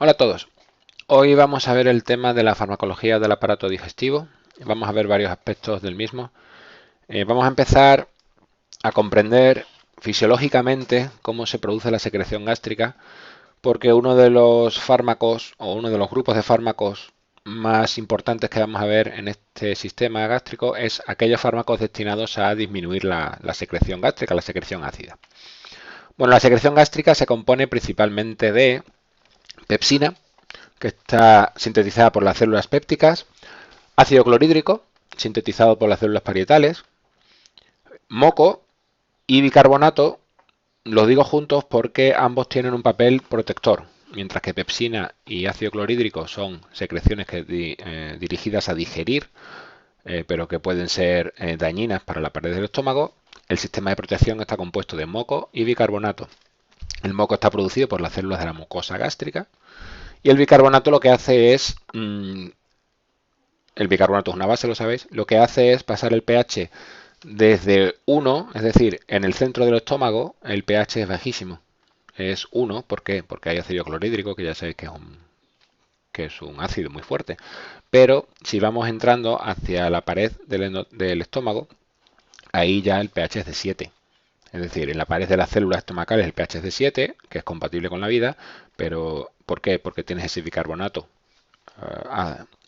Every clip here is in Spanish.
Hola a todos. Hoy vamos a ver el tema de la farmacología del aparato digestivo. Vamos a ver varios aspectos del mismo. Vamos a empezar a comprender fisiológicamente cómo se produce la secreción gástrica, porque uno de los fármacos o uno de los grupos de fármacos más importantes que vamos a ver en este sistema gástrico es aquellos fármacos destinados a disminuir la secreción gástrica, la secreción ácida. Bueno, la secreción gástrica se compone principalmente de pepsina, que está sintetizada por las células pépticas, ácido clorhídrico, sintetizado por las células parietales, moco y bicarbonato. Los digo juntos porque ambos tienen un papel protector, mientras que pepsina y ácido clorhídrico son secreciones dirigidas a digerir, pero que pueden ser dañinas para la pared del estómago. El sistema de protección está compuesto de moco y bicarbonato. El moco está producido por las células de la mucosa gástrica y el bicarbonato lo que hace es el bicarbonato es una base, lo sabéis, lo que hace es pasar el pH desde 1, es decir, en el centro del estómago el pH es bajísimo, es 1, ¿por qué? Porque hay ácido clorhídrico, que ya sabéis que es un ácido muy fuerte, pero si vamos entrando hacia la pared del estómago, ahí ya el pH es de 7. Es decir, en la pared de las células estomacales el pH es de 7, que es compatible con la vida, pero ¿por qué? Porque tienes ese bicarbonato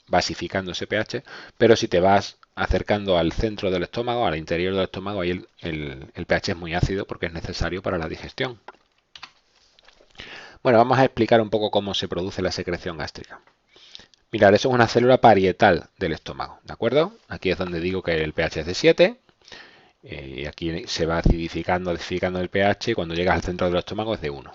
basificando ese pH, pero si te vas acercando al centro del estómago, al interior del estómago, ahí el pH es muy ácido porque es necesario para la digestión. Bueno, vamos a explicar un poco cómo se produce la secreción gástrica. Mirad, eso es una célula parietal del estómago, ¿de acuerdo? Aquí es donde digo que el pH es de 7, y aquí se va acidificando el pH, y cuando llegas al centro del estómago es de 1.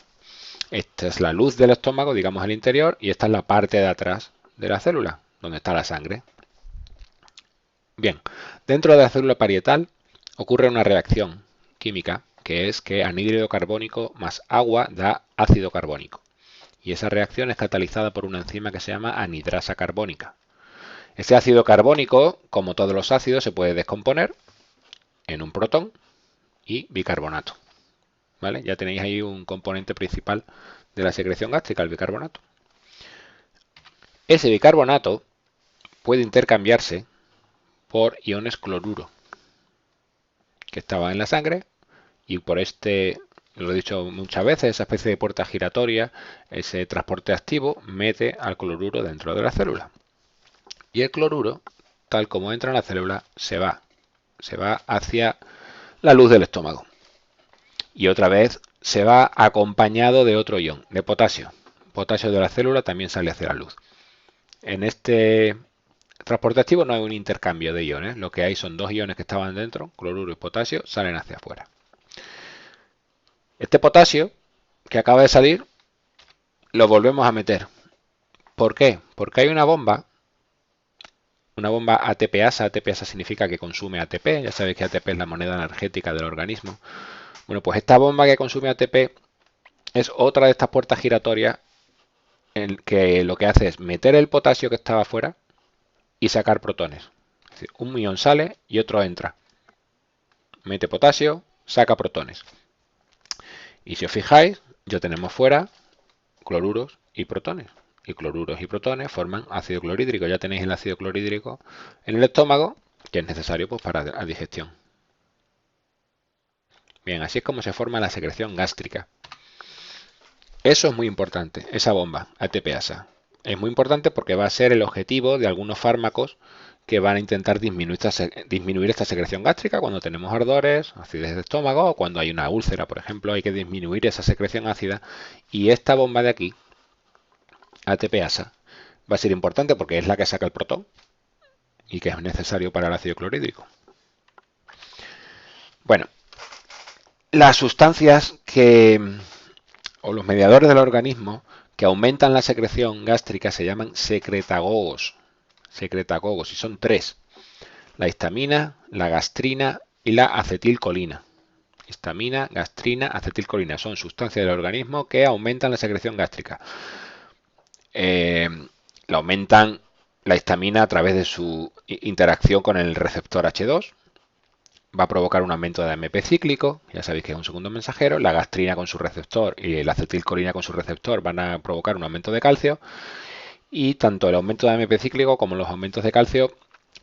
Esta es la luz del estómago, digamos el interior, y esta es la parte de atrás de la célula, donde está la sangre. Bien, dentro de la célula parietal ocurre una reacción química que es que anhídrido carbónico más agua da ácido carbónico. Y esa reacción es catalizada por una enzima que se llama anidrasa carbónica. Ese ácido carbónico, como todos los ácidos, se puede descomponer en un protón y bicarbonato. ¿Vale? Ya tenéis ahí un componente principal de la secreción gástrica, el bicarbonato. Ese bicarbonato puede intercambiarse por iones cloruro, que estaba en la sangre, y por lo he dicho muchas veces, esa especie de puerta giratoria, ese transporte activo mete al cloruro dentro de la célula. Y el cloruro, tal como entra en la célula, se va hacia la luz del estómago. Y otra vez se va acompañado de otro ion, de potasio. Potasio de la célula también sale hacia la luz. En este transporte activo no hay un intercambio de iones, lo que hay son dos iones que estaban dentro, cloruro y potasio, salen hacia afuera. Este potasio que acaba de salir lo volvemos a meter. ¿Por qué? Porque hay una bomba ATPasa. ATPasa significa que consume ATP, ya sabéis que ATP es la moneda energética del organismo. Bueno, pues esta bomba que consume ATP es otra de estas puertas giratorias en que lo que hace es meter el potasio que estaba afuera y sacar protones. Es decir, un ion sale y otro entra. Mete potasio, saca protones. Y si os fijáis, ya tenemos fuera cloruros y protones. Y cloruros y protones forman ácido clorhídrico. Ya tenéis el ácido clorhídrico en el estómago, que es necesario pues, para la digestión. Bien, así es como se forma la secreción gástrica. Eso es muy importante, esa bomba, ATPasa. Es muy importante porque va a ser el objetivo de algunos fármacos que van a intentar disminuir esta secreción gástrica cuando tenemos ardores, acidez de estómago o cuando hay una úlcera, por ejemplo, hay que disminuir esa secreción ácida. Y esta bomba de aquí, ATPasa, va a ser importante porque es la que saca el protón y que es necesario para el ácido clorhídrico. Bueno, las sustancias o los mediadores del organismo que aumentan la secreción gástrica se llaman secretagogos. Secretagogos, y son tres: la histamina, la gastrina y la acetilcolina. Histamina, gastrina, acetilcolina son sustancias del organismo que aumentan la secreción gástrica. La aumentan la histamina a través de su interacción con el receptor H2 va a provocar un aumento de AMP cíclico, ya sabéis que es un segundo mensajero, la gastrina con su receptor y la acetilcolina con su receptor van a provocar un aumento de calcio, y tanto el aumento de AMP cíclico como los aumentos de calcio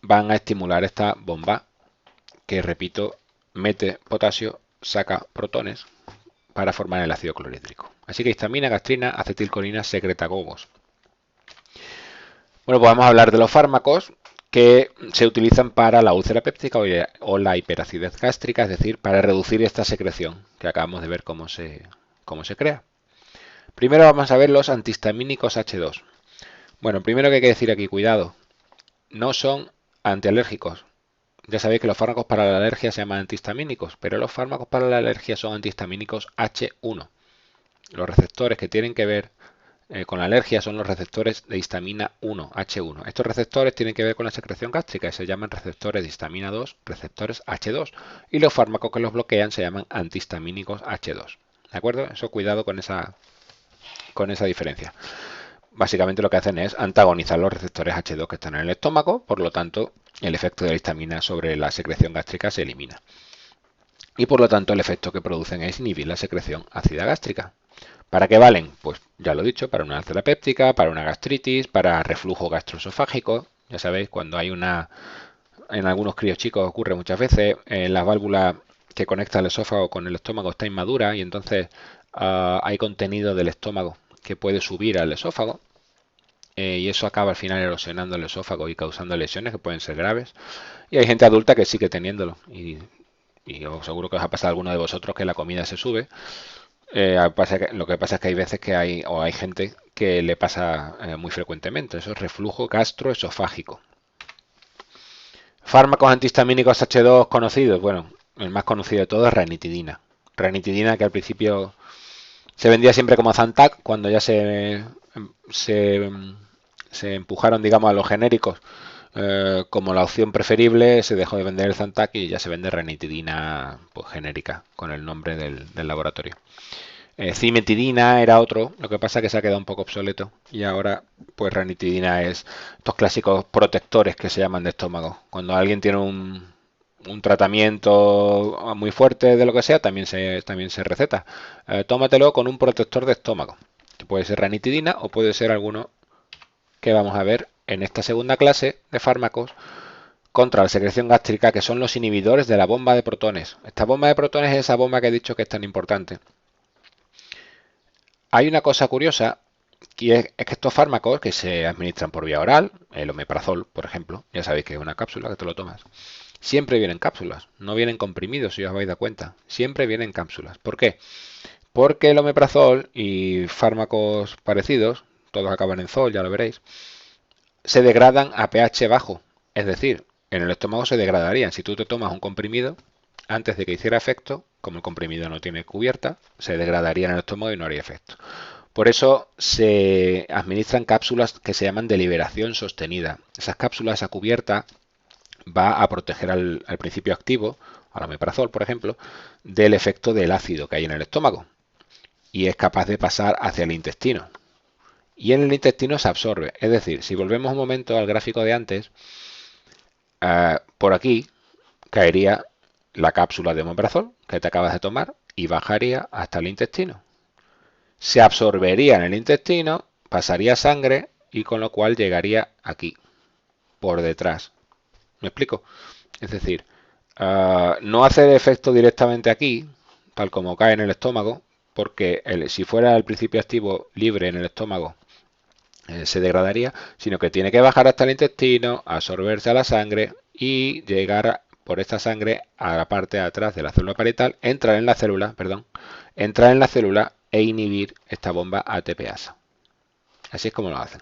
van a estimular esta bomba que, repito, mete potasio, saca protones para formar el ácido clorhídrico. Así que histamina, gastrina, acetilcolina, secretagogos. Bueno, pues vamos a hablar de los fármacos que se utilizan para la úlcera péptica o la hiperacidez gástrica, es decir, para reducir esta secreción que acabamos de ver cómo se crea. Primero vamos a ver los antihistamínicos H2. Bueno, primero que hay que decir aquí, cuidado, no son antialérgicos. Ya sabéis que los fármacos para la alergia se llaman antihistamínicos, pero los fármacos para la alergia son antihistamínicos H1. Los receptores que tienen que ver con la alergia son los receptores de histamina 1, H1. Estos receptores tienen que ver con la secreción gástrica y se llaman receptores de histamina 2, receptores H2. Y los fármacos que los bloquean se llaman antihistamínicos H2. ¿De acuerdo? Eso, cuidado con esa diferencia. Básicamente lo que hacen es antagonizar los receptores H2 que están en el estómago, por lo tanto el efecto de la histamina sobre la secreción gástrica se elimina. Y por lo tanto el efecto que producen es inhibir la secreción ácida gástrica. ¿Para qué valen? Pues ya lo he dicho, para una úlcera péptica, para una gastritis, para reflujo gastroesofágico. Ya sabéis, cuando hay en algunos críos chicos ocurre muchas veces, la válvula que conecta el esófago con el estómago está inmadura y entonces hay contenido del estómago que puede subir al esófago. Y eso acaba al final erosionando el esófago y causando lesiones que pueden ser graves. Y hay gente adulta que sigue teniéndolo. Y os seguro que os ha pasado a alguno de vosotros que la comida se sube. Lo que pasa es que hay veces que hay gente que le pasa muy frecuentemente. Eso es reflujo gastroesofágico. Fármacos antihistamínicos H2 conocidos. Bueno, el más conocido de todos es ranitidina. Ranitidina, que al principio se vendía siempre como Zantac, cuando ya se empujaron, digamos, a los genéricos como la opción preferible, se dejó de vender el Zantac y ya se vende ranitidina pues, genérica, con el nombre del laboratorio. Cimetidina era otro, lo que pasa es que se ha quedado un poco obsoleto y ahora pues ranitidina es estos clásicos protectores que se llaman de estómago. Cuando alguien tiene un tratamiento muy fuerte de lo que sea, también se receta. Tómatelo con un protector de estómago, que puede ser ranitidina o puede ser alguno que vamos a ver en esta segunda clase de fármacos contra la secreción gástrica, que son los inhibidores de la bomba de protones. Esta bomba de protones es esa bomba que he dicho que es tan importante. Hay una cosa curiosa, y es que estos fármacos que se administran por vía oral, el omeprazol, por ejemplo, ya sabéis que es una cápsula que te lo tomas, siempre vienen cápsulas, no vienen comprimidos, si os habéis dado cuenta, siempre vienen cápsulas. ¿Por qué? Porque el omeprazol y fármacos parecidos, todos acaban en zol, ya lo veréis, se degradan a pH bajo, es decir, en el estómago se degradarían. Si tú te tomas un comprimido, antes de que hiciera efecto, como el comprimido no tiene cubierta, se degradaría en el estómago y no haría efecto. Por eso se administran cápsulas que se llaman de liberación sostenida. Esas cápsulas, esa cubierta, va a proteger al principio activo, al omeprazol, por ejemplo, del efecto del ácido que hay en el estómago. Y es capaz de pasar hacia el intestino. Y en el intestino se absorbe. Es decir, si volvemos un momento al gráfico de antes, por aquí caería la cápsula de omeprazol que te acabas de tomar y bajaría hasta el intestino. Se absorbería en el intestino, pasaría sangre y con lo cual llegaría aquí, por detrás. ¿Me explico? Es decir, no hace efecto directamente aquí, tal como cae en el estómago, porque si fuera el principio activo libre en el estómago, se degradaría, sino que tiene que bajar hasta el intestino, absorberse a la sangre y llegar por esta sangre a la parte de atrás de la célula parietal, entrar en la célula e inhibir esta bomba ATPasa. Así es como lo hacen.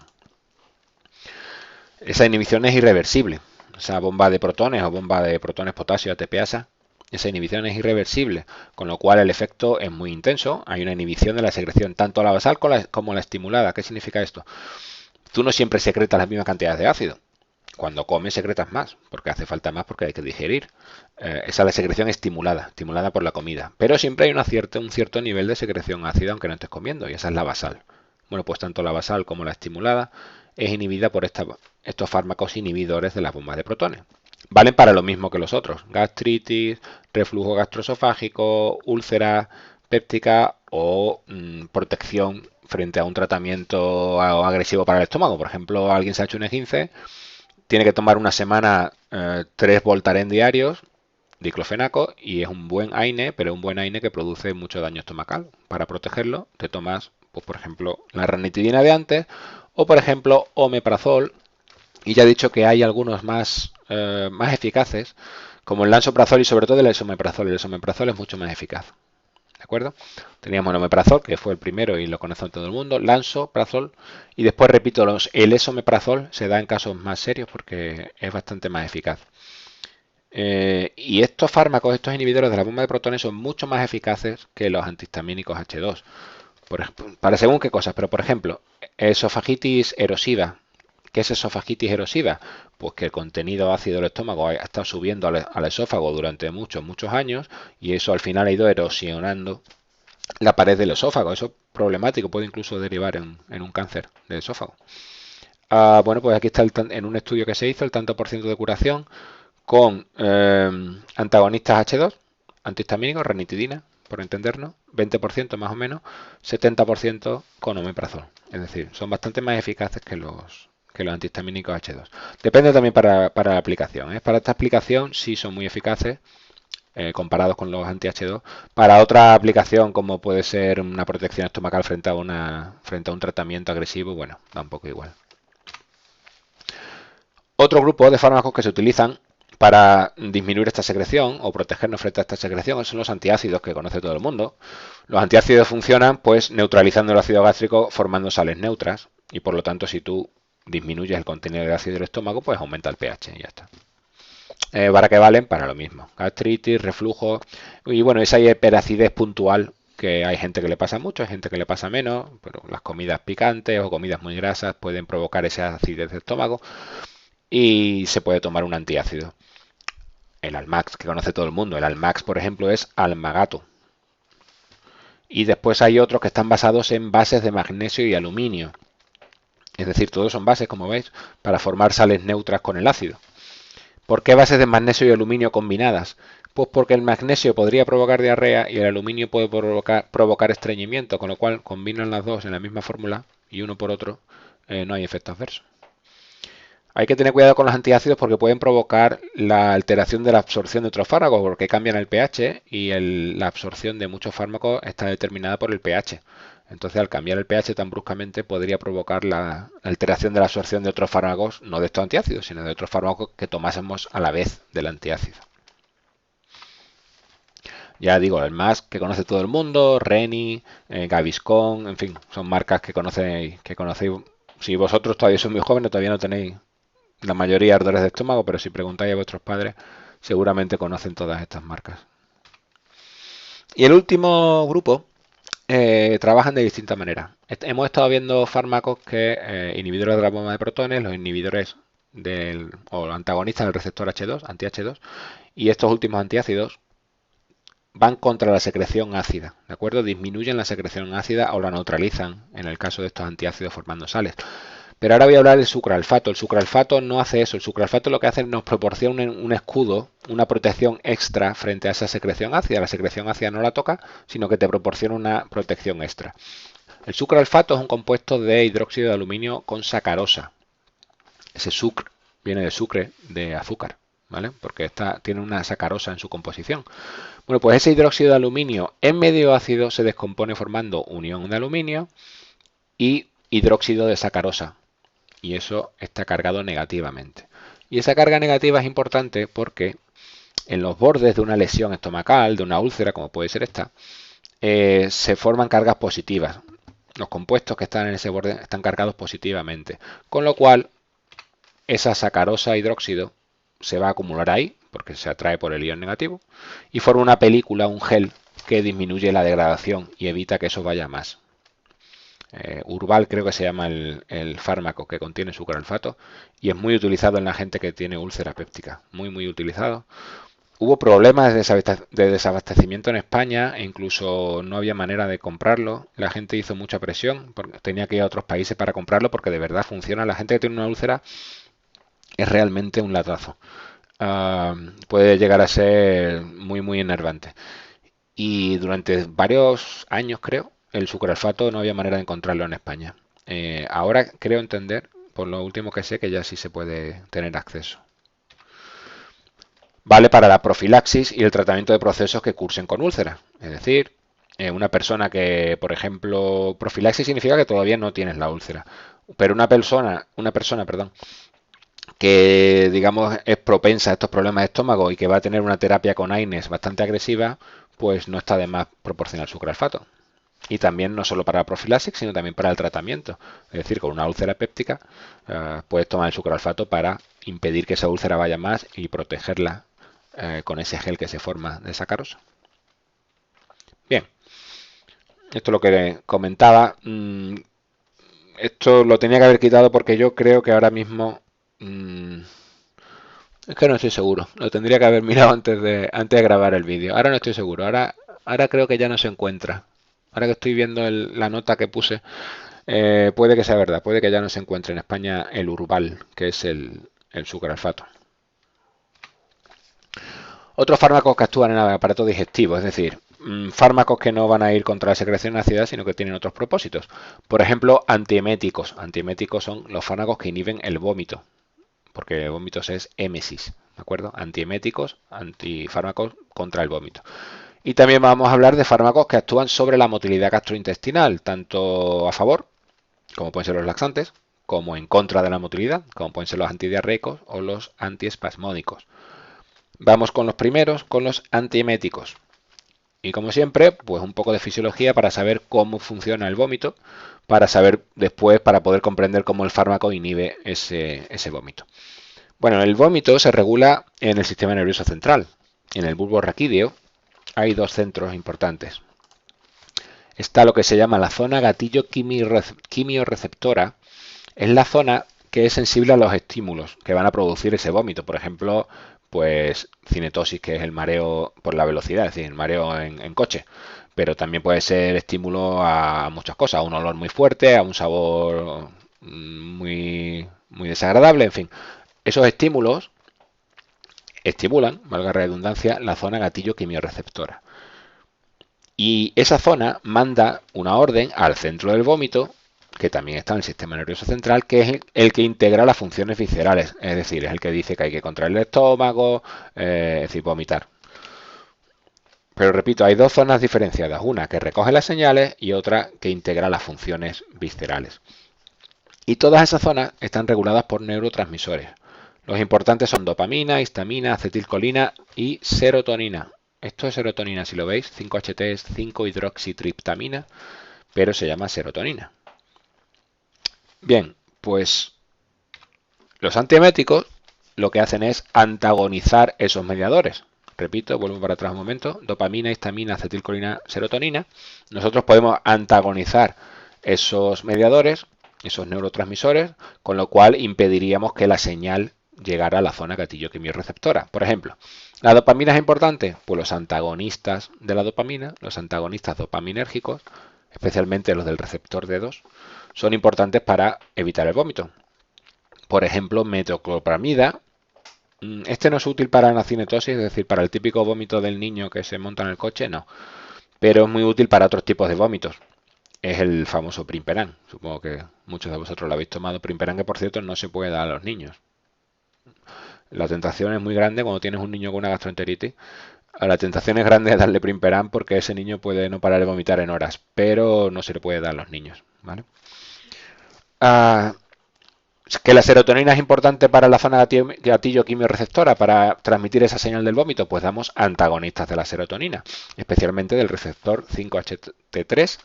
Esa inhibición es irreversible. Esa bomba de protones o bomba de protones potasio ATPasa, esa inhibición es irreversible, con lo cual el efecto es muy intenso. Hay una inhibición de la secreción, tanto la basal como la estimulada. ¿Qué significa esto? Tú no siempre secretas las mismas cantidades de ácido. Cuando comes secretas más, porque hace falta más porque hay que digerir. Esa es la secreción estimulada por la comida. Pero siempre hay un cierto nivel de secreción ácida aunque no estés comiendo, y esa es la basal. Bueno, pues tanto la basal como la estimulada es inhibida por estos fármacos inhibidores de las bombas de protones. Valen para lo mismo que los otros: gastritis, reflujo gastroesofágico, úlcera péptica o protección frente a un tratamiento agresivo para el estómago. Por ejemplo, alguien se ha hecho un esguince, tiene que tomar una semana 3 Voltaren diarios, diclofenaco, y es un buen AINE, pero un buen AINE que produce mucho daño estomacal. Para protegerlo, te tomas, pues, por ejemplo, la ranitidina de antes, o por ejemplo, omeprazol. Y ya he dicho que hay algunos más eficaces, como el lansoprazol y sobre todo el esomeprazol. El esomeprazol es mucho más eficaz. ¿De acuerdo? Teníamos el omeprazol, que fue el primero y lo conoce todo el mundo, lansoprazol, y después, repito, el esomeprazol se da en casos más serios porque es bastante más eficaz. Y estos fármacos, estos inhibidores de la bomba de protones, son mucho más eficaces que los antihistamínicos H2. Por ejemplo, para según qué cosas, pero por ejemplo, esofagitis erosiva. ¿Qué es esofagitis erosiva? Pues que el contenido ácido del estómago ha estado subiendo al esófago durante muchos años, y eso al final ha ido erosionando la pared del esófago. Eso es problemático, puede incluso derivar en un cáncer del esófago. Bueno, pues aquí está en un estudio que se hizo el tanto por ciento de curación con antagonistas H2, antihistamínicos, ranitidina, por entendernos, 20% más o menos, 70% con omeprazol. Es decir, son bastante más eficaces que los antihistamínicos H2. Depende también para la aplicación, ¿eh? Para esta aplicación sí son muy eficaces, comparados con los anti-H2. Para otra aplicación, como puede ser una protección estomacal frente a un tratamiento agresivo, bueno, da un poco igual. Otro grupo de fármacos que se utilizan para disminuir esta secreción o protegernos frente a esta secreción son los antiácidos, que conoce todo el mundo. Los antiácidos funcionan pues neutralizando el ácido gástrico, formando sales neutras, y por lo tanto, si tú disminuyes el contenido de ácido del estómago, pues aumenta el pH y ya está. ¿Para qué valen? Para lo mismo: gastritis, reflujo, y bueno, esa hiperacidez puntual que hay gente que le pasa mucho, hay gente que le pasa menos, pero las comidas picantes o comidas muy grasas pueden provocar esa acidez de estómago, y se puede tomar un antiácido. El Almax, que conoce todo el mundo. El Almax, por ejemplo, es Almagato. Y después hay otros que están basados en bases de magnesio y aluminio. Es decir, todos son bases, como veis, para formar sales neutras con el ácido. ¿Por qué bases de magnesio y aluminio combinadas? Pues porque el magnesio podría provocar diarrea y el aluminio puede provocar estreñimiento, con lo cual combinan las dos en la misma fórmula y uno por otro no hay efecto adverso. Hay que tener cuidado con los antiácidos porque pueden provocar la alteración de la absorción de otros fármacos, porque cambian el pH y la absorción de muchos fármacos está determinada por el pH. Entonces, al cambiar el pH tan bruscamente, podría provocar la alteración de la absorción de otros fármacos, no de estos antiácidos, sino de otros fármacos que tomásemos a la vez del antiácido. Ya digo, el más que conoce todo el mundo, Reni, Gaviscon, en fin, son marcas que conocéis. Si vosotros todavía sois muy jóvenes, todavía no tenéis la mayoría ardores de estómago, pero si preguntáis a vuestros padres, seguramente conocen todas estas marcas. Y el último grupo trabajan de distinta manera. Hemos estado viendo fármacos inhibidores de la bomba de protones, los inhibidores o antagonistas del receptor H2, anti-H2, y estos últimos antiácidos van contra la secreción ácida, ¿de acuerdo? Disminuyen la secreción ácida o la neutralizan en el caso de estos antiácidos formando sales. Pero ahora voy a hablar del sucralfato. El sucralfato no hace eso. El sucralfato lo que hace es nos proporciona un escudo, una protección extra frente a esa secreción ácida. La secreción ácida no la toca, sino que te proporciona una protección extra. El sucralfato es un compuesto de hidróxido de aluminio con sacarosa. Ese sucre viene de sucre, de azúcar, ¿vale? Porque tiene una sacarosa en su composición. Bueno, pues ese hidróxido de aluminio en medio ácido se descompone formando unión de aluminio y hidróxido de sacarosa, y eso está cargado negativamente. Y esa carga negativa es importante porque en los bordes de una lesión estomacal, de una úlcera, como puede ser esta, se forman cargas positivas. Los compuestos que están en ese borde están cargados positivamente, con lo cual esa sacarosa hidróxido se va a acumular ahí, porque se atrae por el ion negativo, y forma una película, un gel, que disminuye la degradación y evita que eso vaya más. Urval creo que se llama el fármaco que contiene sucralfato, y es muy utilizado en la gente que tiene úlcera péptica, muy utilizado. Hubo problemas de desabastecimiento en España e incluso no había manera de comprarlo. La gente hizo mucha presión, porque tenía que ir a otros países para comprarlo, porque de verdad funciona. La gente que tiene una úlcera es realmente un latazo. puede llegar a ser muy enervante. Y durante varios años, creo, el sucralfato no había manera de encontrarlo en España. Ahora creo entender, por lo último que sé, que ya sí se puede tener acceso. Vale para la profilaxis y el tratamiento de procesos que cursen con úlceras. Es decir, una persona que, por ejemplo, profilaxis significa que todavía no tienes la úlcera. Pero una persona, perdón, que digamos es propensa a estos problemas de estómago y que va a tener una terapia con AINES bastante agresiva, pues no está de más proporcionar sucralfato. Y también no solo para la profilaxis, sino también para el tratamiento. Es decir, con una úlcera péptica puedes tomar el sucralfato para impedir que esa úlcera vaya más y protegerla con ese gel que se forma de sacarosa. Bien, esto es lo que comentaba. Esto lo tenía que haber quitado porque yo creo que ahora mismo es que no estoy seguro. Lo tendría que haber mirado antes de grabar el vídeo. Ahora no estoy seguro. Ahora creo que ya no se encuentra. Ahora que estoy viendo la nota que puse, puede que sea verdad. Puede que ya no se encuentre en España el Urbal, que es el sucralfato. Otros fármacos que actúan en el aparato digestivo, es decir, fármacos que no van a ir contra la secreción ácida, sino que tienen otros propósitos. Por ejemplo, antieméticos. Antieméticos son los fármacos que inhiben el vómito, porque vómitos es émesis, ¿de acuerdo? Antieméticos, antifármacos contra el vómito. Y también vamos a hablar de fármacos que actúan sobre la motilidad gastrointestinal, tanto a favor, como pueden ser los laxantes, como en contra de la motilidad, como pueden ser los antidiarreicos o los antiespasmódicos. Vamos con los primeros, con los antieméticos. Y como siempre, pues un poco de fisiología para saber cómo funciona el vómito, para saber después, para poder comprender cómo el fármaco inhibe ese vómito. Bueno, el vómito se regula en el sistema nervioso central. En el bulbo raquídeo hay dos centros importantes. Está lo que se llama la zona gatillo quimiorreceptora. Es la zona que es sensible a los estímulos que van a producir ese vómito. Por ejemplo, pues cinetosis, que es el mareo por la velocidad, es decir, el mareo en coche. Pero también puede ser estímulo a muchas cosas, a un olor muy fuerte, a un sabor muy desagradable, en fin. Esos estímulos estimulan, valga la redundancia, la zona gatillo quimiorreceptora. Y esa zona manda una orden al centro del vómito, que también está en el sistema nervioso central, que es el que integra las funciones viscerales, es decir, es el que dice que hay que contraer el estómago, es decir, vomitar. Pero repito, hay dos zonas diferenciadas, una que recoge las señales y otra que integra las funciones viscerales. Y todas esas zonas están reguladas por neurotransmisores. Los importantes son dopamina, histamina, acetilcolina y serotonina. Esto es serotonina, si lo veis, 5-HT es 5-hidroxitriptamina, pero se llama serotonina. Bien, pues los antieméticos lo que hacen es antagonizar esos mediadores. Repito, vuelvo para atrás un momento. Dopamina, histamina, acetilcolina, serotonina. Nosotros podemos antagonizar esos mediadores, esos neurotransmisores, con lo cual impediríamos que la señal llegara a la zona gatillo quimiorreceptora. Por ejemplo, ¿la dopamina es importante? Pues los antagonistas de la dopamina, los antagonistas dopaminérgicos, especialmente los del receptor D2, son importantes para evitar el vómito. Por ejemplo, metoclopramida. Este no es útil para la cinetosis, es decir, para el típico vómito del niño que se monta en el coche, no. Pero es muy útil para otros tipos de vómitos. Es el famoso Primperan. Supongo que muchos de vosotros lo habéis tomado. Primperan, que por cierto no se puede dar a los niños. La tentación es muy grande cuando tienes un niño con una gastroenteritis. La tentación es grande de darle Primperan porque ese niño puede no parar de vomitar en horas, pero no se le puede dar a los niños, ¿vale? Que la serotonina es importante para la zona gatillo quimiorreceptora para transmitir esa señal del vómito, pues damos antagonistas de la serotonina, especialmente del receptor 5-HT3,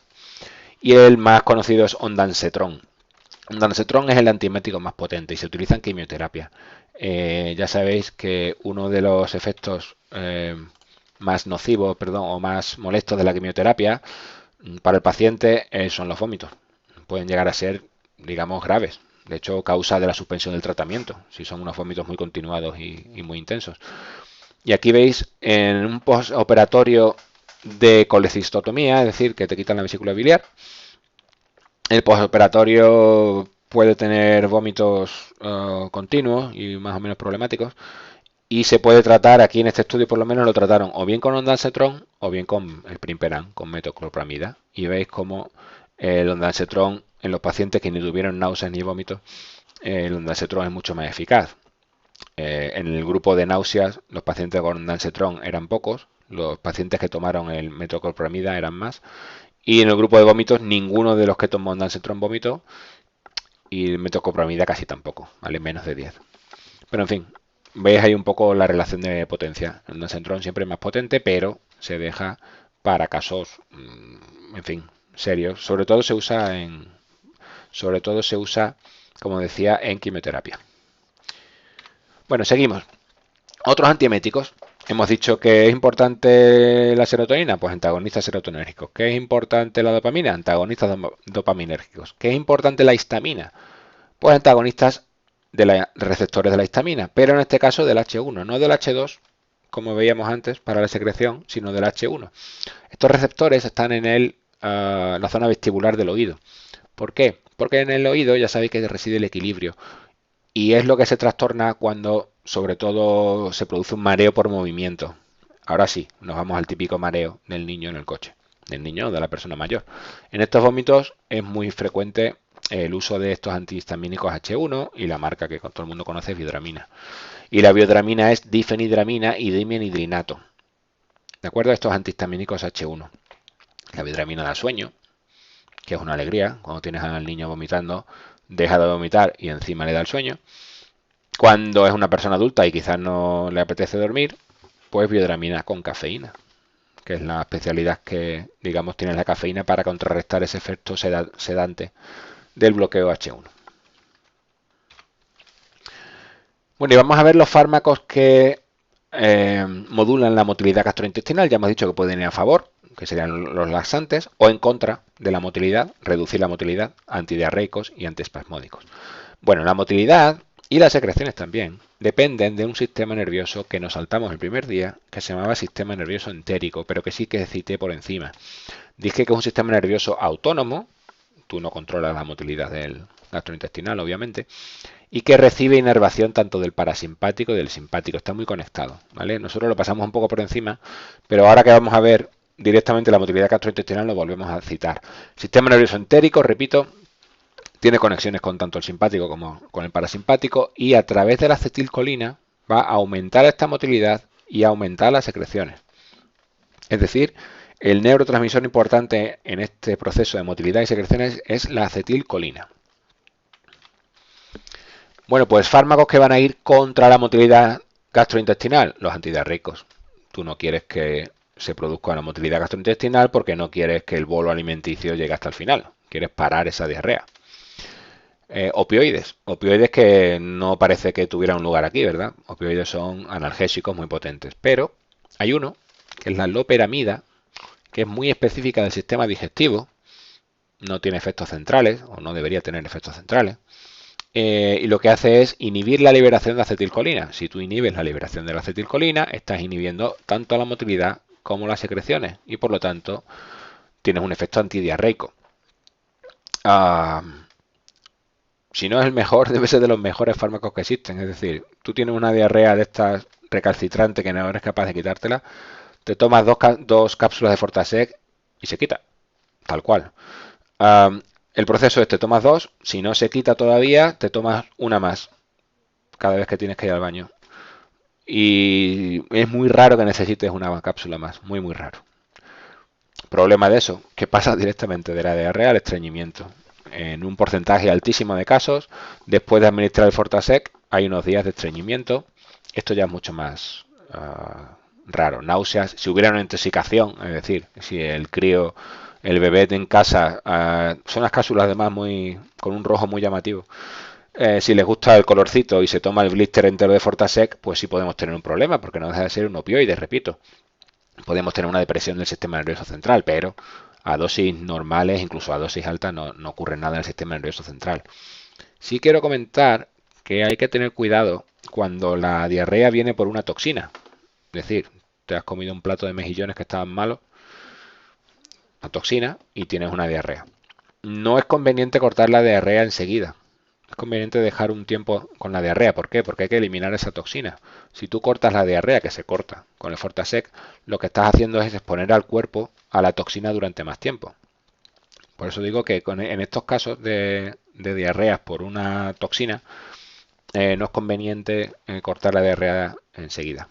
y el más conocido es ondansetron. Ondansetron es el antiemético más potente y se utiliza en quimioterapia. Ya sabéis que uno de los efectos más nocivos, o más molestos de la quimioterapia para el paciente son los vómitos. Pueden llegar a ser, digamos, graves. De hecho, causa de la suspensión del tratamiento, si son unos vómitos muy continuados y muy intensos. Y aquí veis en un postoperatorio de colecistotomía, es decir, que te quitan la vesícula biliar. El postoperatorio puede tener vómitos continuos y más o menos problemáticos. Y se puede tratar, aquí en este estudio por lo menos lo trataron o bien con ondansetron o bien con el primperan, con metoclopramida. Y veis cómo el ondansetron en los pacientes que ni tuvieron náuseas ni vómitos, el ondansetron es mucho más eficaz. En el grupo de náuseas, los pacientes con ondansetron eran pocos, los pacientes que tomaron el metoclopramida eran más. Y en el grupo de vómitos, ninguno de los que tomó ondansetron vomitó y el metoclopramida casi tampoco, ¿vale? Menos de 10. Pero en fin, veis ahí un poco la relación de potencia. El ondansetron siempre es más potente, pero se deja para casos, en fin, serios. Sobre todo se usa, como decía, en quimioterapia. Bueno, seguimos. Otros antieméticos. Hemos dicho que es importante la serotonina, pues antagonistas serotonérgicos. ¿Qué es importante la dopamina? Antagonistas dopaminérgicos. ¿Qué es importante la histamina? Pues antagonistas de los receptores de la histamina, pero en este caso del H1, no del H2, como veíamos antes para la secreción, sino del H1. Estos receptores están en la zona vestibular del oído. ¿Por qué? Porque en el oído ya sabéis que reside el equilibrio y es lo que se trastorna cuando sobre todo se produce un mareo por movimiento. Ahora sí, nos vamos al típico mareo del niño en el coche, del niño o de la persona mayor. En estos vómitos es muy frecuente el uso de estos antihistamínicos H1 y la marca que todo el mundo conoce es Biodramina. Y la biodramina es difenidramina y dimianhidrinato. ¿De acuerdo? Estos antihistamínicos H1. La biodramina da sueño, que es una alegría. Cuando tienes al niño vomitando, deja de vomitar y encima le da el sueño. Cuando es una persona adulta y quizás no le apetece dormir, pues biodramina con cafeína, que es la especialidad que, digamos, tiene la cafeína para contrarrestar ese efecto sedante del bloqueo H1. Bueno, y vamos a ver los fármacos que modulan la motilidad gastrointestinal. Ya hemos dicho que pueden ir a favor, que serían los laxantes, o en contra de la motilidad, reducir la motilidad, antidiarreicos y antiespasmódicos. Bueno, la motilidad y las secreciones también dependen de un sistema nervioso que nos saltamos el primer día, que se llamaba sistema nervioso entérico, pero que sí que cité por encima. Dije que es un sistema nervioso autónomo, tú no controlas la motilidad del gastrointestinal, obviamente, y que recibe inervación tanto del parasimpático y del simpático. Está muy conectado, ¿vale? Nosotros lo pasamos un poco por encima, pero ahora que vamos a ver directamente la motilidad gastrointestinal lo volvemos a citar. Sistema nervioso entérico, repito, tiene conexiones con tanto el simpático como con el parasimpático y a través de la acetilcolina va a aumentar esta motilidad y a aumentar las secreciones. Es decir, el neurotransmisor importante en este proceso de motilidad y secreciones es la acetilcolina. Bueno, pues fármacos que van a ir contra la motilidad gastrointestinal, los antidiarreicos. Tú no quieres que se produzca la motilidad gastrointestinal porque no quieres que el bolo alimenticio llegue hasta el final. Quieres parar esa diarrea. Opioides que no parece que tuviera un lugar aquí, ¿verdad? Opioides son analgésicos muy potentes, pero hay uno, que es la loperamida, que es muy específica del sistema digestivo, no tiene efectos centrales, o no debería tener efectos centrales, y lo que hace es inhibir la liberación de acetilcolina. Si tú inhibes la liberación de la acetilcolina, estás inhibiendo tanto la motilidad como las secreciones, y por lo tanto tienes un efecto antidiarreico. Si no es el mejor, debe ser de los mejores fármacos que existen. Es decir, tú tienes una diarrea de estas recalcitrante que no eres capaz de quitártela, te tomas dos cápsulas de Fortasec y se quita, tal cual. El proceso es, te tomas dos, si no se quita todavía, te tomas una más cada vez que tienes que ir al baño. Y es muy raro que necesites una cápsula más, muy muy raro. Problema de eso, que pasa directamente de la diarrea al estreñimiento. En un porcentaje altísimo de casos, después de administrar el Fortasec, hay unos días de estreñimiento. Esto ya es mucho más raro. Náuseas, si hubiera una intoxicación, es decir, si el crío, el bebé en casa, son las cápsulas además con un rojo muy llamativo. Si les gusta el colorcito y se toma el blister entero de Fortasec, pues sí podemos tener un problema, porque no deja de ser un opioide, repito. Podemos tener una depresión del sistema nervioso central, pero a dosis normales, incluso a dosis altas, no ocurre nada en el sistema nervioso central. Sí quiero comentar que hay que tener cuidado cuando la diarrea viene por una toxina. Es decir, te has comido un plato de mejillones que estaban malos, una toxina, y tienes una diarrea. No es conveniente cortar la diarrea enseguida. es conveniente dejar un tiempo con la diarrea. ¿Por qué? Porque hay que eliminar esa toxina. Si tú cortas la diarrea, que se corta con el Fortasec, lo que estás haciendo es exponer al cuerpo a la toxina durante más tiempo. Por eso digo que en estos casos de diarreas por una toxina, no es conveniente cortar la diarrea enseguida.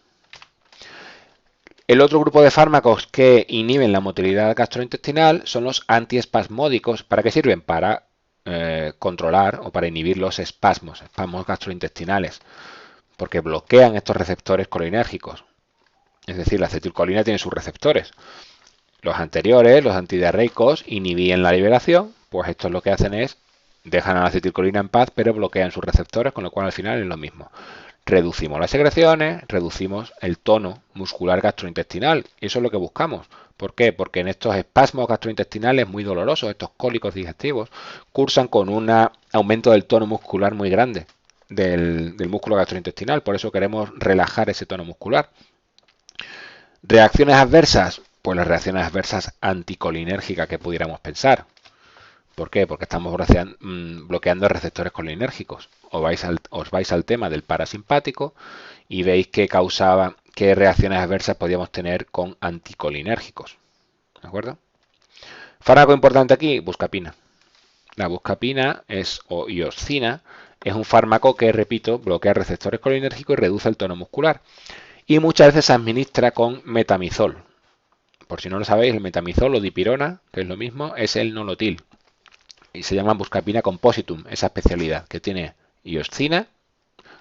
El otro grupo de fármacos que inhiben la motilidad gastrointestinal son los antiespasmódicos. ¿Para qué sirven? Para controlar o para inhibir los espasmos gastrointestinales, porque bloquean estos receptores colinérgicos. Es decir, la acetilcolina tiene sus receptores. Los anteriores, los antidiarreicos, inhibían la liberación, pues estos lo que hacen es dejan a la acetilcolina en paz, pero bloquean sus receptores, con lo cual al final es lo mismo. Reducimos las secreciones, reducimos el tono muscular gastrointestinal. Y eso es lo que buscamos. ¿Por qué? Porque en estos espasmos gastrointestinales muy dolorosos, estos cólicos digestivos, cursan con un aumento del tono muscular muy grande del músculo gastrointestinal. Por eso queremos relajar ese tono muscular. ¿Reacciones adversas? Pues las reacciones adversas anticolinérgicas que pudiéramos pensar. ¿Por qué? Porque estamos bloqueando receptores colinérgicos. Os vais al tema del parasimpático y veis qué reacciones adversas podíamos tener con anticolinérgicos. ¿De acuerdo? Fármaco importante aquí, buscapina. La buscapina o ioscina es un fármaco que, repito, bloquea receptores colinérgicos y reduce el tono muscular. Y muchas veces se administra con metamizol. Por si no lo sabéis, el metamizol o dipirona, que es lo mismo, es el nolotil. Y se llama buscapina compositum, esa especialidad que tiene ioscina,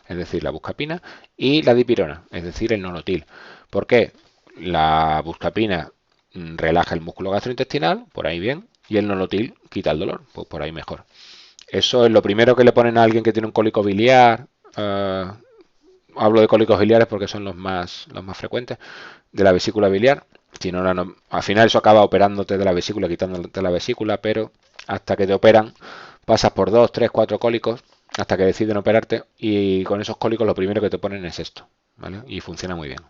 es decir, la buscapina, y la dipirona, es decir, el nolotil. ¿Por qué? La buscapina relaja el músculo gastrointestinal, por ahí bien, y el nolotil quita el dolor, pues por ahí mejor. Eso es lo primero que le ponen a alguien que tiene un cólico biliar. Hablo de cólicos biliares porque son los más frecuentes, de la vesícula biliar. Si no, al final eso acaba operándote de la vesícula, quitándote la vesícula, pero hasta que te operan pasas por 2, 3, 4 cólicos hasta que deciden operarte, y con esos cólicos lo primero que te ponen es esto, ¿vale? Y funciona muy bien,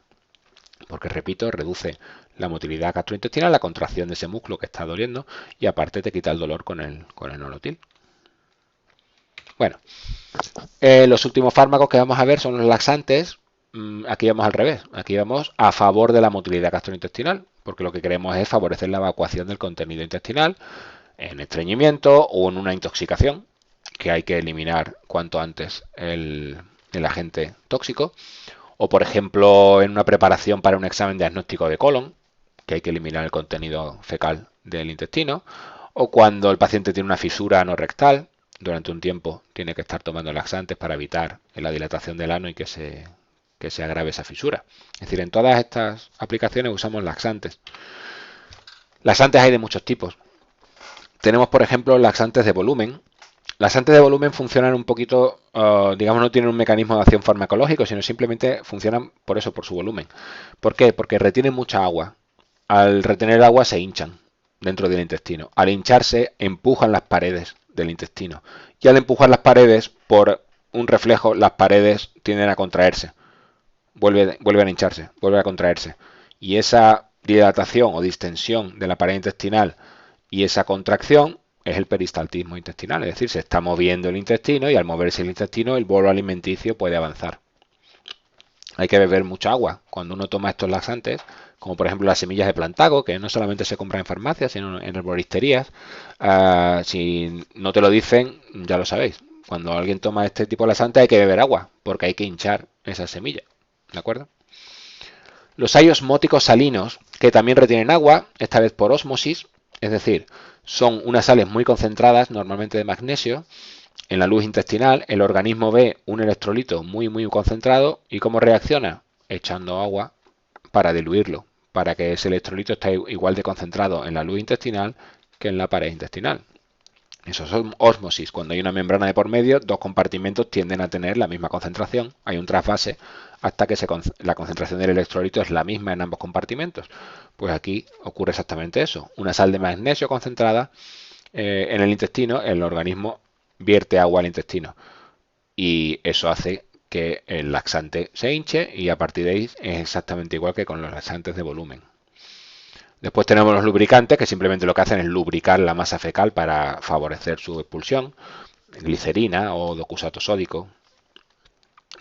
porque repito, reduce la motilidad gastrointestinal, la contracción de ese músculo que está doliendo, y aparte te quita el dolor con el nolotil. Bueno, los últimos fármacos que vamos a ver son los laxantes. Aquí vamos al revés, aquí vamos a favor de la motilidad gastrointestinal, porque lo que queremos es favorecer la evacuación del contenido intestinal en estreñimiento o en una intoxicación, que hay que eliminar cuanto antes el agente tóxico, o por ejemplo en una preparación para un examen diagnóstico de colon, que hay que eliminar el contenido fecal del intestino, o cuando el paciente tiene una fisura anorrectal, durante un tiempo tiene que estar tomando laxantes para evitar la dilatación del ano y que se agrave esa fisura. Es decir, en todas estas aplicaciones usamos laxantes. Laxantes hay de muchos tipos. Tenemos, por ejemplo, laxantes de volumen. Laxantes de volumen funcionan un poquito, digamos, no tienen un mecanismo de acción farmacológico, sino simplemente funcionan por eso, por su volumen. ¿Por qué? Porque retienen mucha agua. Al retener agua se hinchan dentro del intestino. Al hincharse, empujan las paredes del intestino. Y al empujar las paredes, por un reflejo, las paredes tienden a contraerse. Vuelven a hincharse, vuelven a contraerse. Y esa dilatación o distensión de la pared intestinal y esa contracción es el peristaltismo intestinal. Es decir, se está moviendo el intestino y al moverse el intestino, el bolo alimenticio puede avanzar. Hay que beber mucha agua cuando uno toma estos laxantes, como por ejemplo las semillas de plantago, que no solamente se compran en farmacias, sino en herboristerías. Si no te lo dicen, ya lo sabéis. Cuando alguien toma este tipo de laxante hay que beber agua, porque hay que hinchar esa semilla. ¿De acuerdo? Los hay osmóticos salinos, que también retienen agua, esta vez por ósmosis, es decir, son unas sales muy concentradas, normalmente de magnesio. En la luz intestinal, el organismo ve un electrolito muy concentrado y ¿cómo reacciona? Echando agua para diluirlo, para que ese electrolito esté igual de concentrado en la luz intestinal que en la pared intestinal. Eso es ósmosis. Cuando hay una membrana de por medio, dos compartimentos tienden a tener la misma concentración. Hay un trasvase hasta que la concentración del electrolito es la misma en ambos compartimentos. Pues aquí ocurre exactamente eso. Una sal de magnesio concentrada en el intestino, el organismo vierte agua al intestino. Y eso hace que el laxante se hinche y a partir de ahí es exactamente igual que con los laxantes de volumen. Después tenemos los lubricantes, que simplemente lo que hacen es lubricar la masa fecal para favorecer su expulsión. glicerina o docusato sódico.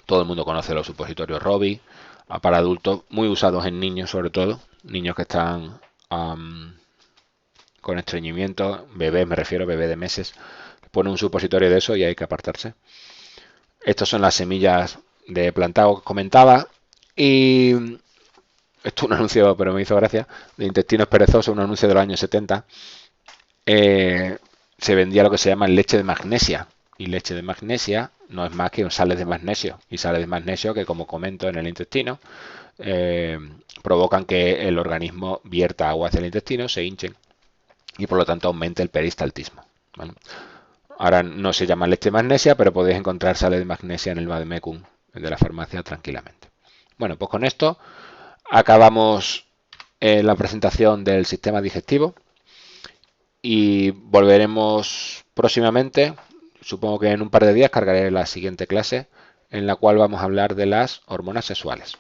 Todo el mundo conoce los supositorios Robi, para adultos, muy usados en niños sobre todo, niños que están con estreñimiento, bebés, me refiero, bebé de meses. Pone un supositorio de eso y hay que apartarse. Estas son las semillas de plantado que comentaba. Y esto es un anuncio, pero me hizo gracia, de intestinos perezosos, un anuncio de los años 70. Se vendía lo que se llama leche de magnesia. Y leche de magnesia no es más que sales de magnesio. Y sales de magnesio que, como comento, en el intestino provocan que el organismo vierta agua hacia el intestino, se hinchen y por lo tanto aumente el peristaltismo. ¿Vale? Ahora no se llama leche de magnesia, pero podéis encontrar sales de magnesia en el vademecum de la farmacia tranquilamente. Bueno, pues con esto acabamos la presentación del sistema digestivo y volveremos próximamente. Supongo que en un par de días cargaré la siguiente clase en la cual vamos a hablar de las hormonas sexuales.